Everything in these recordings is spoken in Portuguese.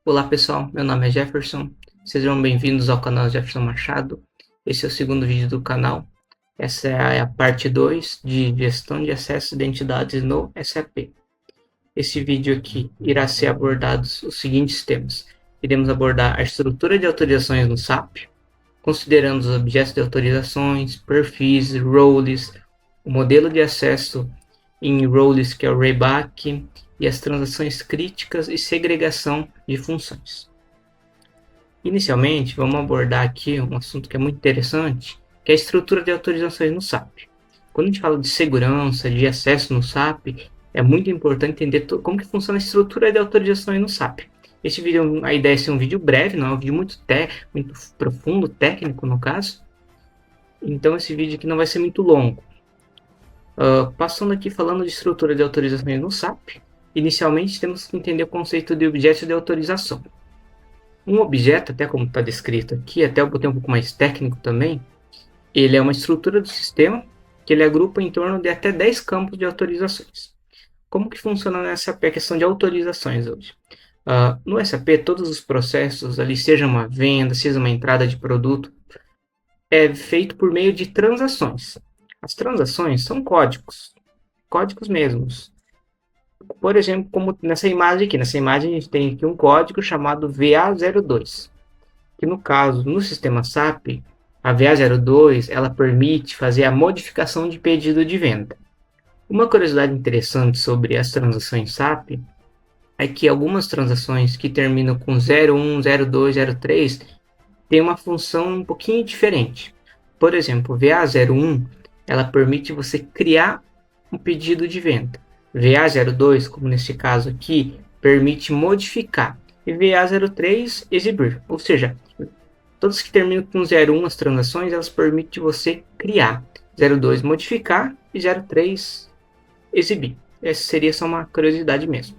Olá pessoal, meu nome é Jefferson, sejam bem-vindos ao canal Jefferson Machado. Esse é o segundo vídeo do canal. Essa é a parte 2 de gestão de acesso de identidades no SAP. Esse vídeo aqui irá ser abordados os seguintes temas. Iremos abordar a estrutura de autorizações no SAP, considerando os objetos de autorizações, perfis, roles, o modelo de acesso em roles, que é o Rayback, e as transações críticas e segregação de funções. Inicialmente, vamos abordar aqui um assunto que é muito interessante, que é a estrutura de autorizações no SAP. Quando a gente fala de segurança, de acesso no SAP, é muito importante entender como que funciona a estrutura de autorizações no SAP. Esse vídeo, a ideia é ser um vídeo breve, não é um vídeo muito profundo, técnico no caso. Então esse vídeo aqui não vai ser muito longo. Passando aqui falando de estrutura de autorizações no SAP, inicialmente temos que entender o conceito de objeto de autorização. Um objeto, até como está descrito aqui, até eu botei um pouco mais técnico também, ele é uma estrutura do sistema que ele agrupa em torno de até 10 campos de autorizações. Como que funciona no SAP a questão de autorizações hoje? No SAP, todos os processos, ali, seja uma venda, seja uma entrada de produto, é feito por meio de transações. As transações são códigos mesmos. Por exemplo, como nessa imagem aqui. Nessa imagem a gente tem aqui um código chamado VA02, que no caso, no sistema SAP, a VA02 ela permite fazer a modificação de pedido de venda. Uma curiosidade interessante sobre as transações SAP é que algumas transações que terminam com 01, 02, 03 têm uma função um pouquinho diferente. Por exemplo, VA01 ela permite você criar um pedido de venda. VA02, como nesse caso aqui, permite modificar. E VA03, exibir. Ou seja, todas que terminam com 01 as transações, elas permitem você criar. 02 modificar e 03 exibir. Essa seria só uma curiosidade mesmo.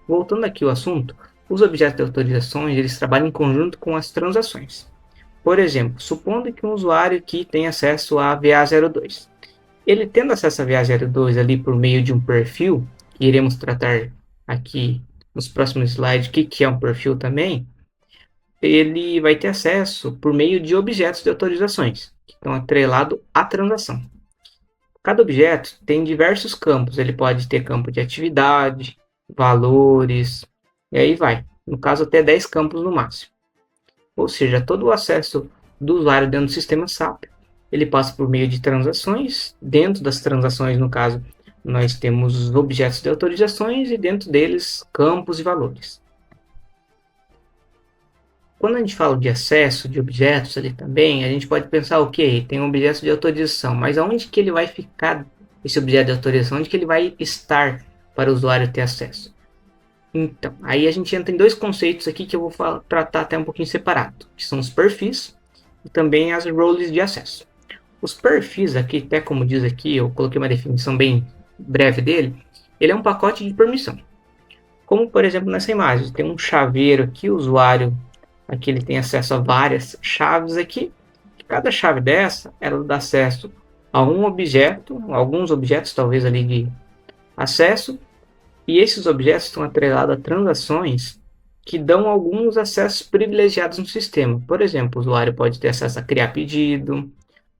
Voltando aqui ao assunto, os objetos de autorizações eles trabalham em conjunto com as transações. Por exemplo, supondo que um usuário aqui tem acesso a VA02. Ele tendo acesso a VA02 ali por meio de um perfil, que iremos tratar aqui nos próximos slides o que é um perfil também, ele vai ter acesso por meio de objetos de autorizações, que estão atrelados à transação. Cada objeto tem diversos campos, ele pode ter campo de atividade, valores, e aí vai. No caso, até 10 campos no máximo. Ou seja, todo o acesso do usuário dentro do sistema SAP, ele passa por meio de transações. Dentro das transações, no caso, nós temos os objetos de autorizações e dentro deles campos e valores. Quando a gente fala de acesso de objetos ali também, a gente pode pensar, ok, tem um objeto de autorização, mas aonde que ele vai ficar esse objeto de autorização? Onde que ele vai estar para o usuário ter acesso? Então, aí a gente entra em dois conceitos aqui que eu vou tratar até um pouquinho separado, que são os perfis e também as roles de acesso. Os perfis aqui, até como diz aqui, eu coloquei uma definição bem breve dele, ele é um pacote de permissão. Como, por exemplo, nessa imagem, tem um chaveiro aqui, o usuário aqui ele tem acesso a várias chaves aqui. Cada chave dessa, ela dá acesso a um objeto, alguns objetos talvez ali de acesso, e esses objetos estão atrelados a transações que dão alguns acessos privilegiados no sistema. Por exemplo, o usuário pode ter acesso a criar pedido,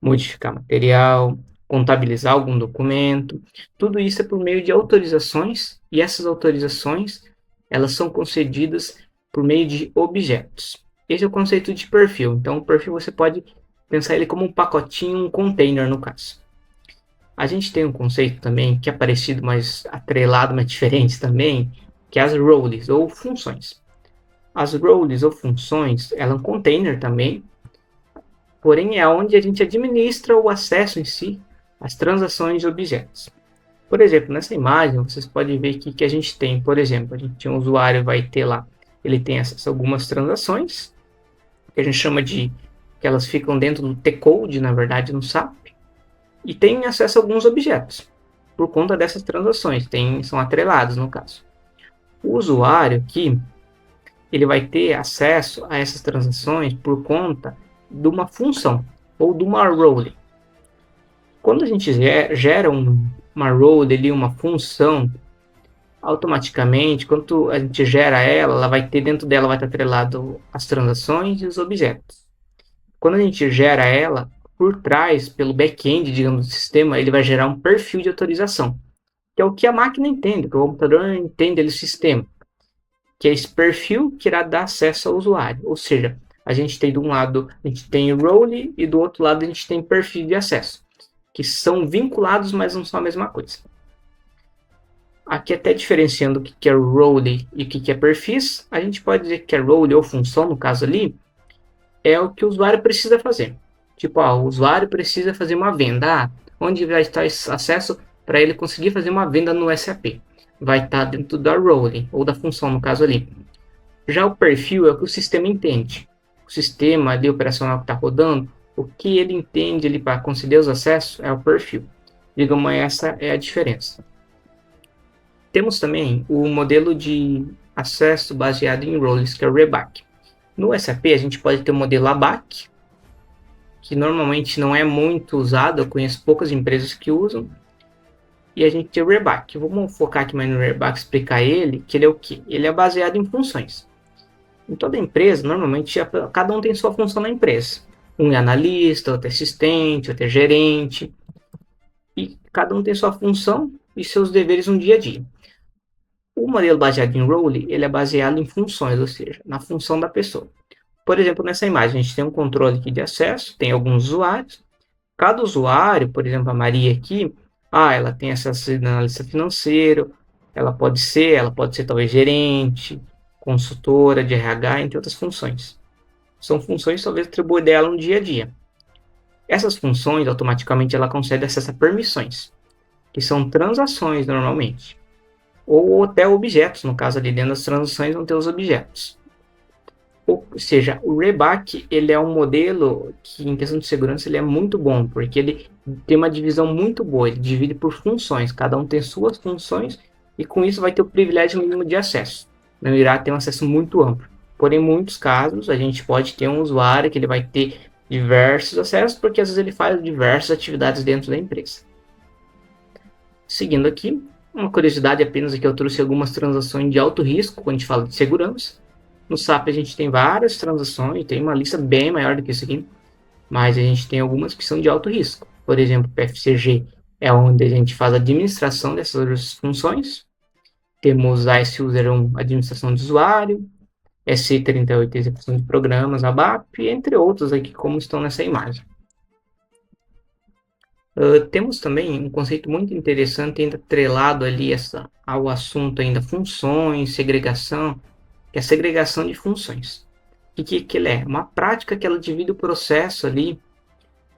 modificar material, contabilizar algum documento. Tudo isso é por meio de autorizações, e essas autorizações elas são concedidas por meio de objetos. Esse é o conceito de perfil. Então, o perfil você pode pensar ele como um pacotinho, um container no caso. A gente tem um conceito também que é parecido, mas atrelado, mas diferente também, que é as roles ou funções. As roles ou funções, ela é um container também, porém é onde a gente administra o acesso em si às transações de objetos. Por exemplo, nessa imagem, vocês podem ver aqui que a gente tem, por exemplo, a gente tem um usuário, vai ter lá, ele tem acesso a algumas transações, que a gente chama de, que elas ficam dentro do T-Code, na verdade, no SAP, e tem acesso a alguns objetos, por conta dessas transações, são atrelados no caso. O usuário aqui, ele vai ter acesso a essas transações por conta de uma função, ou de uma role. Quando a gente gera uma role, uma função, automaticamente, quando a gente gera ela, ela vai ter dentro dela vai estar atrelado as transações e os objetos. Quando a gente gera ela, por trás, pelo back-end, digamos, do sistema, ele vai gerar um perfil de autorização, que é o que a máquina entende, que o computador entende ele, o sistema, que é esse perfil que irá dar acesso ao usuário. Ou seja, a gente tem de um lado, a gente tem o role e do outro lado a gente tem perfil de acesso, que são vinculados, mas não são a mesma coisa. Aqui até diferenciando o que é role e o que é perfis, a gente pode dizer que é role ou função, no caso ali, é o que o usuário precisa fazer. Tipo, o usuário precisa fazer uma venda. Onde vai estar esse acesso para ele conseguir fazer uma venda no SAP? Vai estar dentro da role, ou da função, no caso ali. Já o perfil é o que o sistema entende. O sistema ali operacional que está rodando, o que ele entende ali para conceder os acessos é o perfil. Digamos, essa é a diferença. Temos também o modelo de acesso baseado em roles, que é o REBAC. No SAP, a gente pode ter o modelo ABAC, que normalmente não é muito usado, eu conheço poucas empresas que usam, e a gente tem o REBAC. Vamos focar aqui mais no REBAC, explicar ele, que ele é o quê? Ele é baseado em funções. Em toda empresa, normalmente, cada um tem sua função na empresa. Um é analista, outro é assistente, outro é gerente, e cada um tem sua função e seus deveres no dia a dia. O modelo baseado em role, ele é baseado em funções, ou seja, na função da pessoa. Por exemplo, nessa imagem, a gente tem um controle aqui de acesso, tem alguns usuários. Cada usuário, por exemplo, a Maria aqui, ela tem acesso na analista financeiro, ela pode ser talvez gerente, consultora de RH, entre outras funções. São funções talvez atribuídas dela no dia a dia. Essas funções, automaticamente, ela concede acesso a permissões, que são transações normalmente, ou até objetos, no caso ali dentro das transações vão ter os objetos. Ou seja, o REBAC ele é um modelo que em questão de segurança ele é muito bom, porque ele tem uma divisão muito boa, ele divide por funções, cada um tem suas funções e com isso vai ter o privilégio mínimo de acesso. Não irá ter um acesso muito amplo. Porém, em muitos casos, a gente pode ter um usuário que ele vai ter diversos acessos, porque às vezes ele faz diversas atividades dentro da empresa. Seguindo aqui, uma curiosidade apenas é que eu trouxe algumas transações de alto risco quando a gente fala de segurança. No SAP a gente tem várias transações, tem uma lista bem maior do que isso aqui, mas a gente tem algumas que são de alto risco. Por exemplo, o PFCG é onde a gente faz a administração dessas funções. Temos a S-User1, administração de usuário, SC38, execução de programas, ABAP, entre outros aqui como estão nessa imagem. Temos também um conceito muito interessante ainda atrelado ali ao assunto ainda funções, segregação, que é a segregação de funções. O que ele é? Uma prática que ela divide o processo ali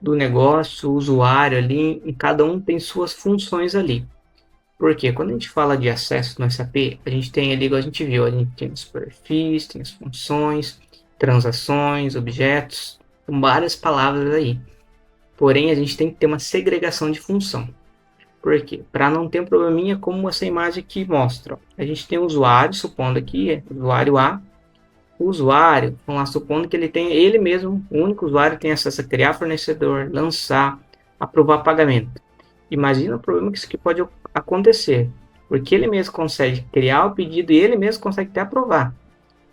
do negócio, o usuário ali, em cada um tem suas funções ali. Porque quando a gente fala de acesso no SAP, a gente tem ali, igual a gente viu, a gente tem os perfis, tem as funções, transações, objetos, com várias palavras aí. Porém, a gente tem que ter uma segregação de função. Por quê? Para não ter um probleminha como essa imagem aqui mostra. A gente tem o usuário, supondo aqui, o usuário A. O usuário, vamos lá, supondo que ele mesmo, o único usuário, tem acesso a criar fornecedor, lançar, aprovar pagamento. Imagina o problema que isso aqui pode acontecer. Porque ele mesmo consegue criar o pedido e ele mesmo consegue até aprovar.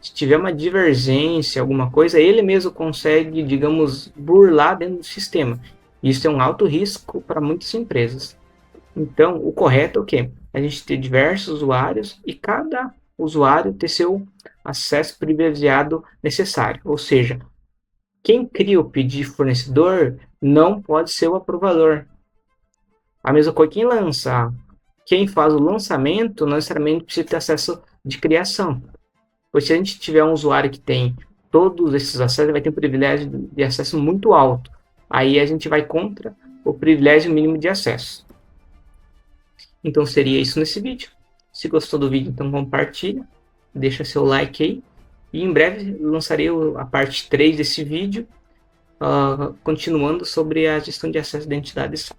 Se tiver uma divergência, alguma coisa, ele mesmo consegue, digamos, burlar dentro do sistema. Isso é um alto risco para muitas empresas. Então, o correto é o quê? A gente ter diversos usuários e cada usuário ter seu acesso privilegiado necessário. Ou seja, quem cria o pedido de fornecedor não pode ser o aprovador. A mesma coisa quem lança. Quem faz o lançamento não necessariamente precisa ter acesso de criação. Pois se a gente tiver um usuário que tem todos esses acessos, vai ter um privilégio de acesso muito alto. Aí a gente vai contra o privilégio mínimo de acesso. Então seria isso nesse vídeo. Se gostou do vídeo, então compartilha, deixa seu like aí. E em breve lançarei a parte 3 desse vídeo, continuando sobre a gestão de acesso de identidades.